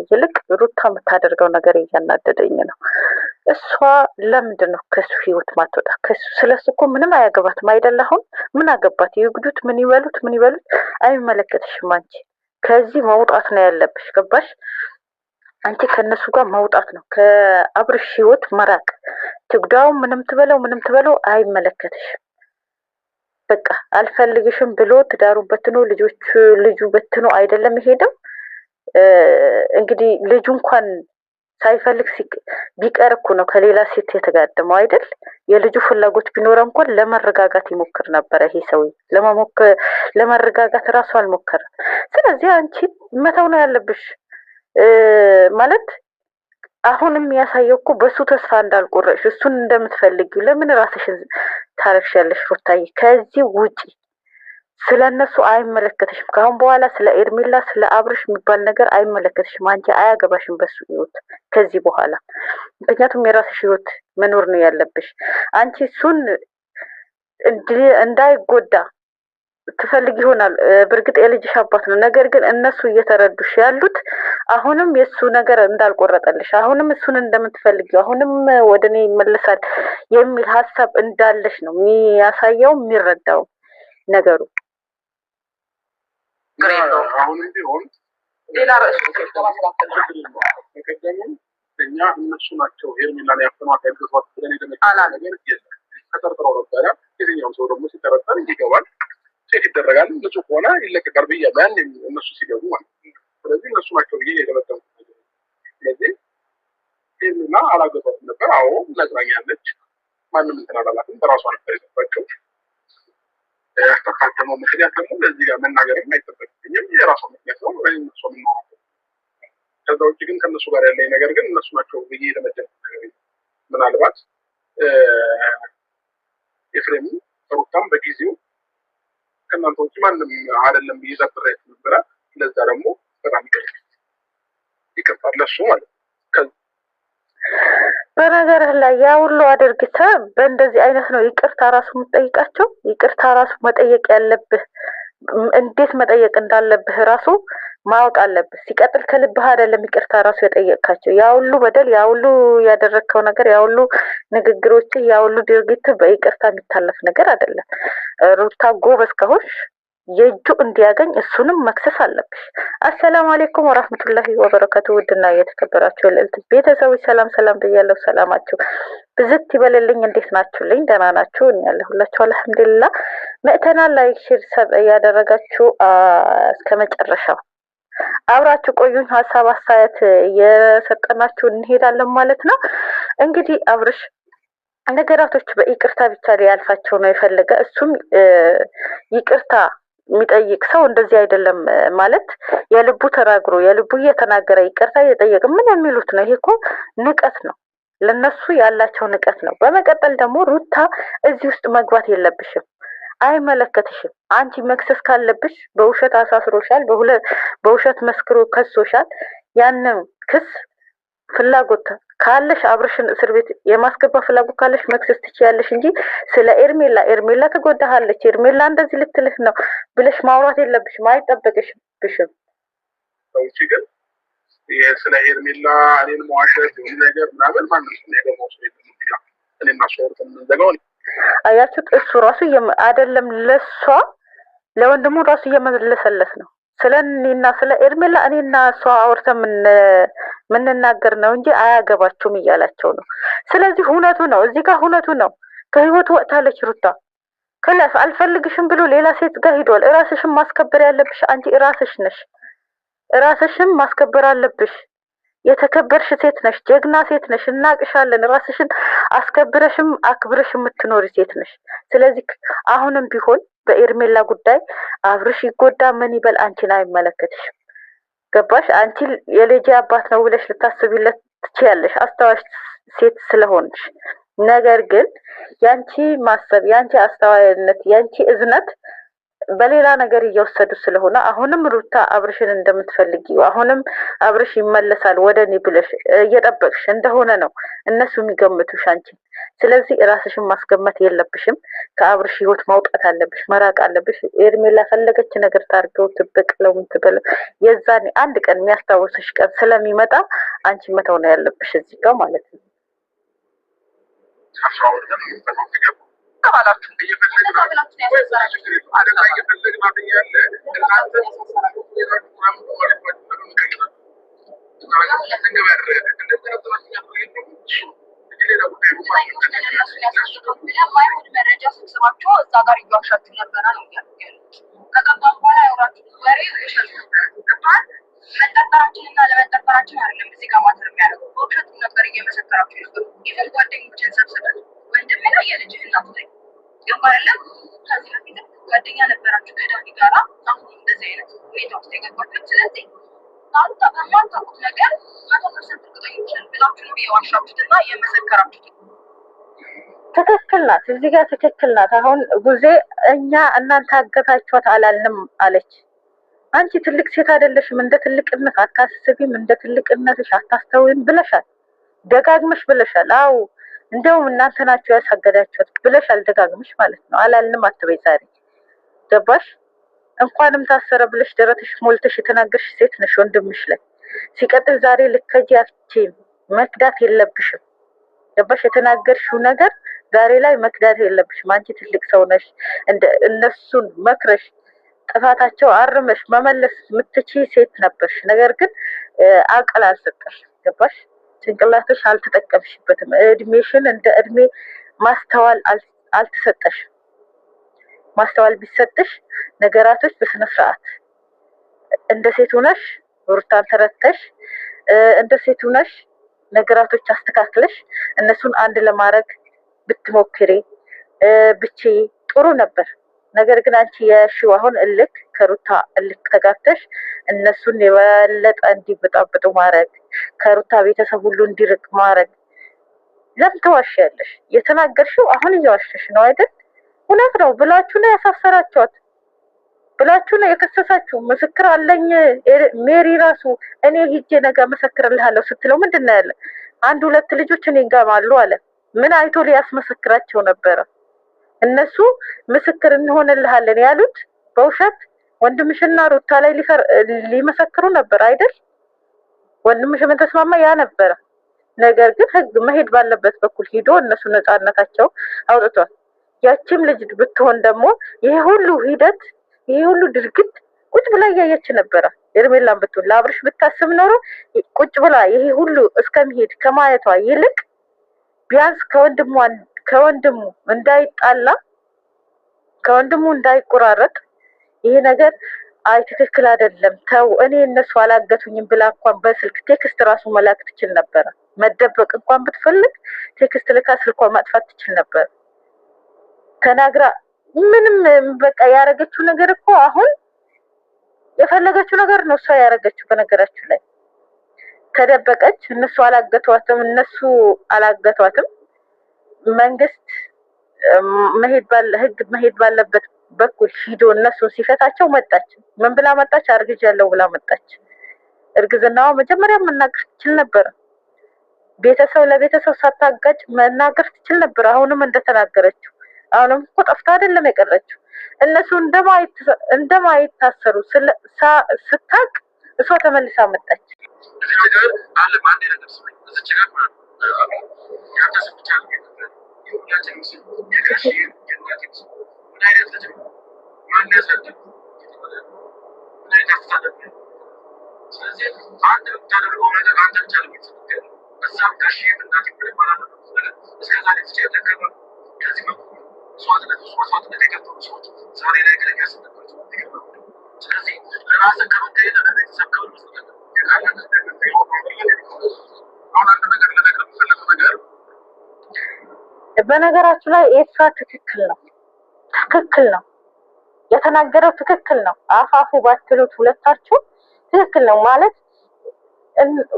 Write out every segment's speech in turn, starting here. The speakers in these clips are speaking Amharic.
ይልቅ ሩታ የምታደርገው ነገር እያናደደኝ ነው። እሷ ለምንድን ነው ከሱ ህይወት ማትወጣ? ከሱ ስለሱ እኮ ምንም አያገባትም አይደል? አሁን ምን አገባት? ይግዱት፣ ምን ይበሉት፣ ምን ይበሉት፣ አይመለከትሽም። አንቺ ከዚህ መውጣት ነው ያለብሽ። ገባሽ? አንቺ ከነሱ ጋር መውጣት ነው፣ ከአብርሽ ህይወት መራቅ። ትጉዳው ምንም ትበለው ምንም ትበለው አይመለከትሽም። በቃ አልፈልግሽም ብሎ ትዳሩ በትኖ ልጁ በትኖ አይደለም ሄደው እንግዲህ ልጁ እንኳን ሳይፈልግ ቢቀር እኮ ነው ከሌላ ሴት የተጋደመው አይደል? የልጁ ፍላጎት ቢኖረ እንኳን ለመረጋጋት ይሞክር ነበረ። ይሄ ሰው ለመረጋጋት እራሱ አልሞከረም። ስለዚህ አንቺ መተው ነው ያለብሽ። ማለት አሁንም ያሳየው እኮ በሱ ተስፋ እንዳልቆረጥሽ እሱን እንደምትፈልጊው ለምን ራስሽን ታረክሻለሽ? ሩታዬ ከዚህ ውጪ ስለነሱ አይመለከትሽም። ከአሁን በኋላ ስለ ኤርሜላ ስለ አብርሽ የሚባል ነገር አይመለከትሽም። አንቺ አያገባሽም በሱ ህይወት ከዚህ በኋላ። ምክንያቱም የራስሽ ህይወት መኖር ነው ያለብሽ። አንቺ እሱን እንዳይጎዳ ትፈልግ ይሆናል። በእርግጥ የልጅሽ አባት ነው። ነገር ግን እነሱ እየተረዱሽ ያሉት አሁንም የእሱ ነገር እንዳልቆረጠልሽ፣ አሁንም እሱን እንደምትፈልጊው፣ አሁንም ወደ እኔ ይመለሳል የሚል ሀሳብ እንዳለሽ ነው የሚያሳየው የሚረዳው ነገሩ። አሁንም ቢሆን ሌላ ርዕሱ እኛ እነሱ ናቸው ሄርሜላን ያፈኗት ያገዟት ብለን የደመጣ ነገር የለም። ተጠርጥረው ነበረ። የትኛውም ሰው ደግሞ ሲጠረጠር ይገባል፣ ሴት ይደረጋል፣ ንጹህ ከሆነ ይለቀቃል ብያለሁ። ያን እነሱ ሲገቡ ማለት ነው። ስለዚህ እነሱ ናቸው ብዬ የደመጠሙት ነገር። ስለዚህ ሄርሜላ አላገዟትም ነበር። አዎ ነግራኛለች። ማንም እንትን አላላትም። በራሷ ነበር የገባቸው። ያስተካከመው ምክንያት ደግሞ ለዚህ ጋር መናገርም አይጠበቅብኝም። የራሷ ምክንያት ነው ወይ እነሱ ምናምን። ከዛ ውጭ ግን ከእነሱ ጋር ያለኝ ነገር ግን እነሱ ናቸው ብዬ የደመደምኩት ነገር ምናልባት ኤፍሬም ሩታም በጊዜው ከእናንተ ውጭ ማንም አይደለም ብዬ ዘብሬያት ነበረ። ለዛ ደግሞ በጣም ይከፋል ለሱ ማለት ነው። በነገርህ ላይ ያ ሁሉ አድርግተህ በእንደዚህ አይነት ነው ይቅርታ ራሱ የምትጠይቃቸው? ይቅርታ ራሱ መጠየቅ ያለብህ እንዴት መጠየቅ እንዳለብህ ራሱ ማወቅ አለብህ። ሲቀጥል ከልብህ አይደለም ይቅርታ ራሱ የጠየቅካቸው። ያ ሁሉ በደል፣ ያ ሁሉ ያደረግከው ነገር፣ ያ ሁሉ ንግግሮች፣ ያ ሁሉ ድርጊት በይቅርታ የሚታለፍ ነገር አይደለም። ሩታ ጎበዝ ከሆንሽ የእጁ እንዲያገኝ እሱንም መክሰስ አለብሽ። አሰላሙ አሌይኩም ወራህመቱላሂ ወበረከቱ። ውድና እየተከበራችሁ የልዕልት ቤተሰቦች ሰላም ሰላም ብያለሁ። ሰላማችሁ ብዝት ይበልልኝ። እንዴት ናችሁልኝ? ደህና ናችሁ? እኔ ያለሁላችሁ አልሐምዱሊላህ። መእተናል። ላይክ ሼር ሰብ እያደረጋችሁ እስከ መጨረሻው አብራችሁ ቆዩኝ። ሀሳብ አስተያየት እየሰጠናችሁ እንሄዳለን ማለት ነው። እንግዲህ አብርሽ ነገራቶች በይቅርታ ብቻ ሊያልፋቸው ነው የፈለገ። እሱም ይቅርታ የሚጠይቅ ሰው እንደዚህ አይደለም ማለት የልቡ ተናግሮ የልቡ እየተናገረ ይቅርታ እየጠየቅ ምን የሚሉት ነው? ይሄ እኮ ንቀት ነው፣ ለነሱ ያላቸው ንቀት ነው። በመቀጠል ደግሞ ሩታ እዚህ ውስጥ መግባት የለብሽም፣ አይመለከትሽም። አንቺ መክሰስ ካለብሽ በውሸት አሳስሮሻል፣ በውሸት መስክሮ ከሶሻል። ያንን ክስ ፍላጎት ካለሽ አብርሽን እስር ቤት የማስገባ ፍላጎት ካለሽ መክሰስ ትችያለሽ እንጂ ስለ ኤርሜላ ተጎዳሃለች፣ ኤርሜላ እንደዚህ ልትልህ ነው ብለሽ ማውራት የለብሽም፣ አይጠበቅሽብሽም። ሰዎች ግን ስለ ኤርሜላ እኔን መዋሸት የሆነ ነገር ምናምን ማንም የሚያገባው ሰው የለም። እኔና እሷ ወርተን የምንዘጋው አያችሁት? እሱ ራሱ አይደለም ለሷ ለወንድሙ ራሱ እየመለሰለት ነው። ስለ እኔና ስለ ኤርሜላ እኔና እሷ አውርተን ምንናገር ነው እንጂ አያገባችሁም እያላቸው ነው። ስለዚህ እውነቱ ነው፣ እዚህ ጋር እውነቱ ነው። ከህይወቱ ወጥታለች ሩታ። ከላስ አልፈልግሽም ብሎ ሌላ ሴት ጋር ሂዷል። ራስሽን ማስከበር ያለብሽ አንቺ ራስሽ ነሽ። ራስሽን ማስከበር አለብሽ። የተከበርሽ ሴት ነሽ፣ ጀግና ሴት ነሽ፣ እናቅሻለን። ራስሽን አስከብረሽም አክብረሽ የምትኖሪ ሴት ነሽ። ስለዚህ አሁንም ቢሆን በኤርሜላ ጉዳይ አብርሽ ይጎዳ ምን ይበል አንቺን አይመለከትሽም። ገባሽ? አንቺ የልጅ አባት ነው ብለሽ ልታስቢለት ትችያለሽ አስተዋሽ ሴት ስለሆንሽ። ነገር ግን ያንቺ ማሰብ፣ ያንቺ አስተዋይነት፣ ያንቺ እዝነት በሌላ ነገር እየወሰዱ ስለሆነ አሁንም ሩታ አብርሽን እንደምትፈልጊው አሁንም አብርሽ ይመለሳል ወደኔ ብለሽ እየጠበቅሽ እንደሆነ ነው እነሱ የሚገምቱሽ አንቺን። ስለዚህ ራስሽን ማስገመት የለብሽም። ከአብርሽ ህይወት ማውጣት አለብሽ፣ መራቅ አለብሽ። ኤርሜላ ፈለገች ነገር ታርገው ትበቅለው ምትበለ የዛኔ አንድ ቀን የሚያስታውስሽ ቀን ስለሚመጣ አንቺ መተው ነው ያለብሽ እዚህ ጋር ማለት ነው። መረጃ ስብስባቸው እዛ ጋር እያዋሻችሁ ነበረ ነው ያሉት። ከገባም በኋላ ያወራችሁ ወሬ ውሸት ነበር። መጠርጠራችንና ለመጠርጠራችን አይደለም እዚህ ጋር ማተር የሚያደርገው በውሸቱ ነበር እየመሰከራችሁ ነበር። ኢቨን ጓደኞችን ሰብስበን ወንድሜ ላይ የልጅህ እናት ላይ ገባለም። ከዚህ በፊት ጓደኛ ነበራችሁ ከዳኒ ጋራ አሁን እንደዚህ አይነት ሁኔታ ውስጥ የገባችሁ። ስለዚህ አንተ በማታውቁት ነገር 100% እርግጠኞች ነን ብላችሁ ነው የዋሻችሁትና የመሰከራችሁት። ትክክል ናት፣ እዚህ ጋር ትክክል ናት። አሁን ጉዜ እኛ እናንተ አገታችኋት አላልንም አለች። አንቺ ትልቅ ሴት አይደለሽም፣ እንደ ትልቅነት አታስቢም፣ እንደ ትልቅነትሽ አታስተውይም ብለሻል፣ ደጋግመሽ ብለሻል። አዎ እንደውም እናንተ ናችሁ ያሳገዳችኋት ብለሻል፣ ደጋግመሽ ማለት ነው። አላልንም አትበይ ዛሬ ገባሽ? እንኳንም ታሰረ ብለሽ ደረትሽ ሞልተሽ የተናገርሽ ሴት ነሽ ወንድምሽ ላይ። ሲቀጥል ዛሬ ልከጂ አትችይም፣ መክዳት የለብሽም ገባሽ? የተናገርሽው ነገር ዛሬ ላይ መክዳት የለብሽም። አንቺ ትልቅ ሰው ነሽ። እነሱን መክረሽ ጥፋታቸው አርመሽ መመለስ የምትችይ ሴት ነበርሽ። ነገር ግን አቅል አልሰጠሽ ገባሽ? ጭንቅላትሽ አልተጠቀምሽበትም። እድሜሽን እንደ እድሜ ማስተዋል አልተሰጠሽ። ማስተዋል ቢሰጥሽ ነገራቶች በስነ ስርዓት እንደ ሴት ሆነሽ ሩታን ተረተሽ እንደ ሴት ሆነሽ ነገራቶች አስተካክለሽ እነሱን አንድ ለማድረግ ብትሞክሪ ብቻዬ ጥሩ ነበር። ነገር ግን አንቺ የሺው አሁን እልክ ከሩታ እልክ ተጋብተሽ እነሱን የበለጠ እንዲበጣበጡ ማድረግ፣ ከሩታ ቤተሰብ ሁሉ እንዲርቅ ማድረግ። ለምን ተዋሻለሽ? የተናገርሽው አሁን እየዋሸሽ ነው አይደል? እውነት ነው ብላችሁ ነው ያሳሰራችኋት፣ ብላችሁ ነው የከሰሳችሁ። ምስክር አለኝ ሜሪ ራሱ እኔ ሂጄ ነገ መሰክርልሃለሁ ስትለው ምንድን ነው ያለ? አንድ ሁለት ልጆች እኔ ጋር አሉ አለ። ምን አይቶ ሊያስመሰክራቸው ነበረ? እነሱ ምስክር እንሆንልሃለን ያሉት በውሸት ወንድምሽና ሩታ ላይ ሊመሰክሩ ነበር አይደል? ወንድምሽ ምን ተስማማ ያ ነበረ። ነገር ግን ህግ መሄድ ባለበት በኩል ሂዶ እነሱ ነፃነታቸው አውጥቷል። ያቺም ልጅ ብትሆን ደግሞ ይሄ ሁሉ ሂደት ይሄ ሁሉ ድርጊት ቁጭ ብላ እያየች ነበረ። ኤርሜላን ብትሆን ለአብርሽ ብታስብ ኖሮ ቁጭ ብላ ይሄ ሁሉ እስከሚሄድ ከማየቷ ይልቅ ቢያንስ ከወንድሙ እንዳይጣላ ከወንድሙ እንዳይቆራረጥ ይሄ ነገር አይ ትክክል አይደለም ተው እኔ እነሱ አላገቱኝም ብላ እንኳን በስልክ ቴክስት ራሱ መላክ ትችል ነበረ። መደበቅ እንኳን ብትፈልግ ቴክስት ልካ ስልኳን ማጥፋት ትችል ነበር። ተናግራ ምንም በቃ ያረገችው ነገር እኮ አሁን የፈለገችው ነገር ነው እሷ ያረገችው። በነገራችሁ ላይ ተደበቀች። እነሱ አላገቷትም። መንግስት ህግ መሄድ ባለበት በኩል ሂዶ እነሱ ሲፈታቸው መጣች። ምን ብላ መጣች? አርግዣለሁ ብላ መጣች። እርግዝናዋ መጀመሪያ መናገር ትችል ነበር። ቤተሰብ ለቤተሰብ ሳታጋጭ መናገር ትችል ነበር። አሁንም እንደተናገረችው አሁንም እኮ ጠፍታ አይደለም የቀረችው። እነሱ እንደማይታሰሩ ስታቅ እሷ ተመልሳ መጣች። በነገራችሁ ላይ ኤፍራ ትክክል ነው የተናገረው ትክክል ነው። አፋፉ ባትሉት ሁለታችሁ ትክክል ነው ማለት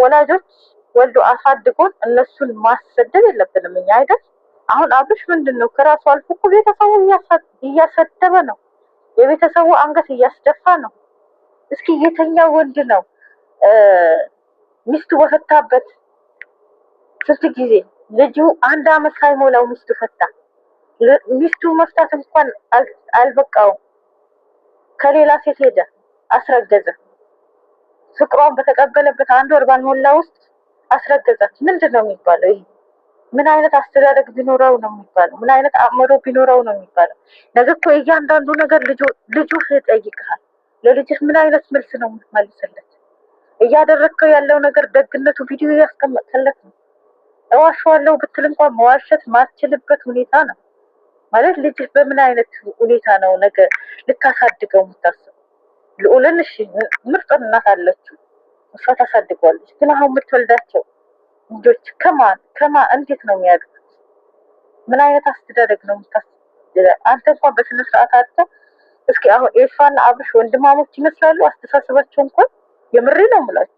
ወላጆች ወልዶ አሳድጎን እነሱን ማሰደብ የለብንም እኛ አይደል? አሁን አብርሽ ምንድነው ከራሱ አልፎ እኮ ቤተሰቡ እያሰደበ ነው። የቤተሰቡ አንገት እያስደፋ ነው። እስኪ የተኛው ወንድ ነው ሚስቱ በፈታበት ስንት ጊዜ ልጁ 1 አመት ሳይሞላው ሚስቱ ፈታ። ሚስቱ መፍታት እንኳን አልበቃውም። ከሌላ ሴት ሄደ፣ አስረገዘ። ፍቅሯን በተቀበለበት 1 ወር ባልሞላ ውስጥ አስረገዛት። ምንድን ነው የሚባለው ይሄ? ምን አይነት አስተዳደግ ቢኖረው ነው የሚባለው? ምን አይነት አእምሮ ቢኖረው ነው የሚባለው? ነገ እኮ እያንዳንዱ ነገር ልጁ ይጠይቅሃል። ለልጅህ ምን አይነት መልስ ነው የምትመልስለት? እያደረግከው ያለው ነገር ደግነቱ ቪዲዮ እያስቀመጥክለት ነው። እዋሸዋለሁ ብትል እንኳን መዋሸት ማትችልበት ሁኔታ ነው ማለት። ልጅህ በምን አይነት ሁኔታ ነው ነገ ልታሳድገው የምታስበው? ልዑልን እሺ ምርጥ እናት አለችው፣ እሷ ታሳድገዋለች። ግን አሁን የምትወልዳቸው ልጆች ከማን እንዴት ነው የሚያድጉት? ምን አይነት አስተዳደግ ነው አንተ እንኳን በስነ ስርዓት አጥተ። እስኪ አሁን ኤፋና አብርሽ ወንድማሞች ይመስላሉ አስተሳሰባቸው እንኳን። የምሬ ነው የምላችሁ።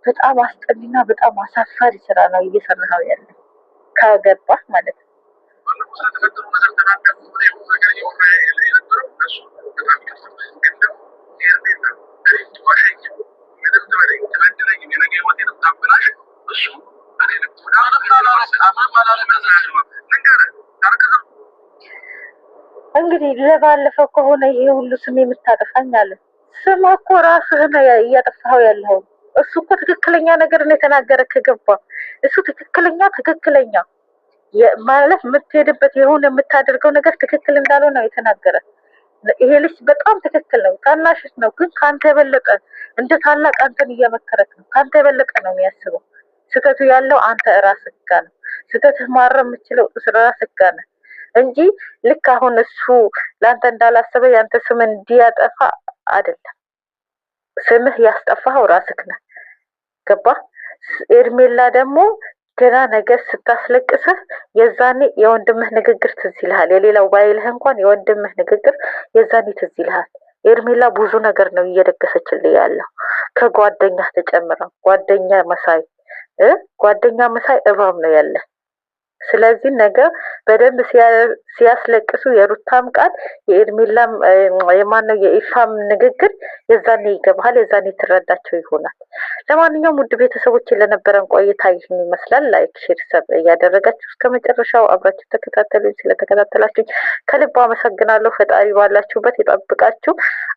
በጣም አስጠሊና በጣም አሳፋሪ ስራ ነው እየሰራው ያለ ከገባህ ማለት ነው። እንግዲህ ለባለፈው ከሆነ ይሄ ሁሉ ስም የምታጠፋኝ አለ። ስም እኮ ራስህን እያጠፋኸው ያለው። እሱ እኮ ትክክለኛ ነገር ነው የተናገረ። ከገባ እሱ ትክክለኛ ማለት የምትሄድበት የሆነ የምታደርገው ነገር ትክክል እንዳልሆነ ነው የተናገረ። ይሄ ልጅ በጣም ትክክል ነው። ታናሽት ነው፣ ግን ከአንተ የበለጠ እንደ ታላቅ አንተን እየመከረክ ነው። ከአንተ የበለጠ ነው የሚያስበው። ስህተቱ ያለው አንተ ራስህ ጋር ነው። ስህተትህ ማረም የምችለው ራስህ ጋር ነው እንጂ ልክ አሁን እሱ ለአንተ እንዳላሰበ ያንተ ስም እንዲያጠፋ አይደለም። ስምህ ያስጠፋኸው ራስህ ነህ። ገባ? ኤርሜላ ደግሞ ገና ነገር ስታስለቅስህ የዛኔ የወንድምህ ንግግር ትዝ ይልሃል። የሌላው ባይልህ እንኳን የወንድምህ ንግግር የዛኔ ትዝ ይልሃል። ኤርሜላ ብዙ ነገር ነው እየደገሰችልህ ያለው ከጓደኛ ተጨምራ። ጓደኛ መሳይ እባብ ነው ያለ። ስለዚህ ነገር በደንብ ሲያስለቅሱ የሩታም ቃል የኤርሜላም የማነው የኢፋም ንግግር የዛኔ ይገባሃል፣ የዛኔ ትረዳቸው ይሆናል። ለማንኛውም ውድ ቤተሰቦች ለነበረን ቆይታ ይህን ይመስላል። ላይክ፣ ሼር፣ ሰብ እያደረጋችሁ እስከ መጨረሻው አብራችሁ ተከታተሉኝ። ስለተከታተላችሁ ከልብ አመሰግናለሁ። ፈጣሪ ባላችሁበት ይጠብቃችሁ።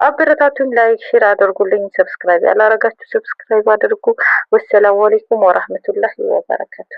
አበረታቱኝ። ላይክ፣ ሼር አድርጉልኝ። ሰብስክራይብ ያላረጋችሁ ሰብስክራይብ አድርጉ። ወሰላሙ አለይኩም ወራህመቱላሂ ወበረካቱ።